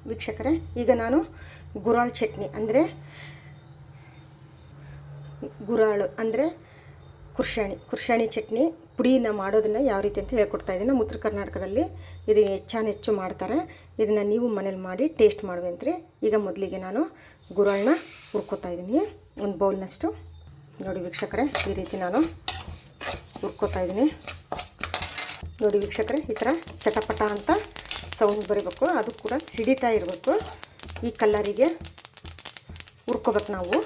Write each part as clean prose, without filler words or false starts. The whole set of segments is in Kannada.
ವೀಕ್ಷಕರೇ, ಈಗ ನಾನು ಗುರಾಳ್ ಚಟ್ನಿ ಅಂದರೆ ಕುರ್ಷಾಣಿ ಚಟ್ನಿ ಪುಡಿನ ಮಾಡೋದನ್ನು ಯಾವ ರೀತಿ ಅಂತ ಹೇಳ್ಕೊಡ್ತಾ ಇದ್ದೀನಿ. ನಮ್ಮ ಉತ್ತರ ಕರ್ನಾಟಕದಲ್ಲಿ ಇದು ಹೆಚ್ಚು ಮಾಡ್ತಾರೆ. ಇದನ್ನು ನೀವು ಮನೇಲಿ ಮಾಡಿ ಟೇಸ್ಟ್ ಮಾಡುವಂತ್ರಿ. ಈಗ ಮೊದಲಿಗೆ ನಾನು ಗುರಾಳನ್ನ ಹುರ್ಕೋತಾ ಇದ್ದೀನಿ, ಒಂದು ಬೌಲ್ನಷ್ಟು. ನೋಡಿ ವೀಕ್ಷಕರೇ, ಈ ರೀತಿ ನಾನು ಹುರ್ಕೋತಾ ಇದ್ದೀನಿ. ನೋಡಿ ವೀಕ್ಷಕರೇ, ಈ ಥರ ಚಟಪಟ ಅಂತ ಸೌಂಡ್ ಬರಬೇಕು, ಅದು ಕೂಡ ಸಿಡಿತಾ ಇರಬೇಕು. ಈ ಕಲ್ಲರಿಗೆ ಹುರ್ಕೋಬೇಕು ನಾವು.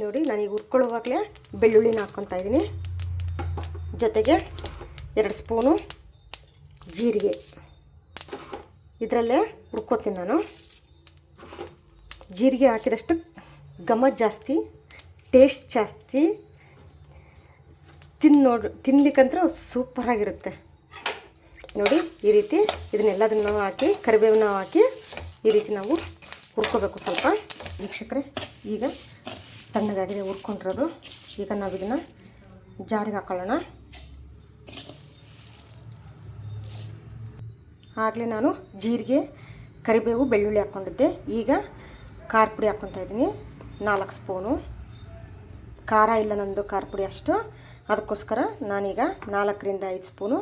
ನೋಡಿ, ನಾನೀಗ ಹುರ್ಕೊಳ್ಳುವಾಗಲೇ ಬೆಳ್ಳುಳ್ಳಿನ ಹಾಕ್ಕೊತಾ ಇದ್ದೀನಿ, ಜೊತೆಗೆ 2 ಸ್ಪೂನು ಜೀರಿಗೆ ಇದರಲ್ಲೇ ಹುರ್ಕೋತೀನಿ ನಾನು. ಜೀರಿಗೆ ಹಾಕಿದಷ್ಟು ಘಮ ಜಾಸ್ತಿ, ಟೇಸ್ಟ್ ಜಾಸ್ತಿ, ತಿನ್ಲಿಕ್ಕಂತೂ ಸೂಪರಾಗಿರುತ್ತೆ. ನೋಡಿ, ಈ ರೀತಿ ಇದನ್ನೆಲ್ಲದನ್ನು ಹಾಕಿ ಕರಿಬೇವನ್ನ ಹಾಕಿ ಈ ರೀತಿ ನಾವು ಹುರ್ಕೋಬೇಕು ಸ್ವಲ್ಪ. ವೀಕ್ಷಕರೇ, ಈಗ ತಣ್ಣಗಾಗಿದೆ ಹುರ್ಕೊಂಡಿರೋದು. ಈಗ ನಾವು ಇದನ್ನು ಜಾರಿಗೆ ಹಾಕೊಳ್ಳೋಣ. ಆಗಲೇ ನಾನು ಜೀರಿಗೆ, ಕರಿಬೇವು, ಬೆಳ್ಳುಳ್ಳಿ ಹಾಕ್ಕೊಂಡಿದ್ದೆ. ಈಗ ಖಾರ ಪುಡಿ ಹಾಕ್ಕೊತಾ ಇದ್ದೀನಿ, 4 ಸ್ಪೂನು. ಖಾರ ಇಲ್ಲ ನಂದು ಖಾರ ಪುಡಿ ಅಷ್ಟು, ಅದಕ್ಕೋಸ್ಕರ ನಾನೀಗ 4ರಿಂದ 5 ಸ್ಪೂನು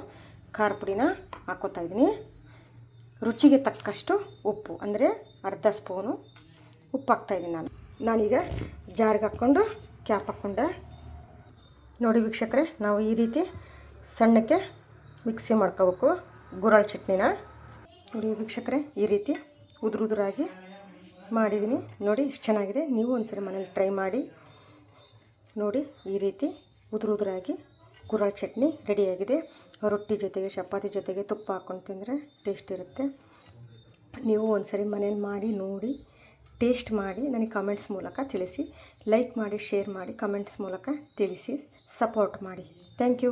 ಖಾರ ಪುಡಿನ ಹಾಕ್ಕೋತಾ ಇದ್ದೀನಿ. ರುಚಿಗೆ ತಕ್ಕಷ್ಟು ಉಪ್ಪು ಅಂದರೆ ಅರ್ಧ ಸ್ಪೂನು ಉಪ್ಪು ಹಾಕ್ತಾಯಿದ್ದೀನಿ ನಾನೀಗ ಜಾರಿಗೆ ಹಾಕ್ಕೊಂಡು ಕ್ಯಾಪ್ ಹಾಕ್ಕೊಂಡೆ. ನೋಡಿ ವೀಕ್ಷಕರೇ, ನಾವು ಈ ರೀತಿ ಸಣ್ಣಕ್ಕೆ ಮಿಕ್ಸಿ ಮಾಡ್ಕೋಬೇಕು ಗುರಾಳ್ ಚಟ್ನಿನ. ನೋಡಿ ವೀಕ್ಷಕರೇ, ಈ ರೀತಿ ಉದುರಾಗಿ ಮಾಡಿದ್ದೀನಿ. ನೋಡಿ ಎಷ್ಟು ಚೆನ್ನಾಗಿದೆ. ನೀವು ಒಂದ್ಸರಿ ಮನೇಲಿ ಟ್ರೈ ಮಾಡಿ ನೋಡಿ. ಈ ರೀತಿ ಉದುರಾಗಿ ಗುರಾಳ್ ಚಟ್ನಿ ರೆಡಿಯಾಗಿದೆ. ರೊಟ್ಟಿ ಜೊತೆಗೆ, ಚಪಾತಿ ಜೊತೆಗೆ ತುಪ್ಪ ಹಾಕ್ಕೊಂಡು ತಿಂದರೆ ಟೇಸ್ಟ್ ಇರುತ್ತೆ. ನೀವು ಒಂದ್ಸರಿ ಮನೇಲಿ ಮಾಡಿ ನೋಡಿ, ಟೇಸ್ಟ್ ಮಾಡಿ ನನಗೆ ಕಮೆಂಟ್ಸ್ ಮೂಲಕ ತಿಳಿಸಿ. ಲೈಕ್ ಮಾಡಿ, ಶೇರ್ ಮಾಡಿ, ಕಮೆಂಟ್ಸ್ ಮೂಲಕ ತಿಳಿಸಿ, ಸಪೋರ್ಟ್ ಮಾಡಿ. Thank you.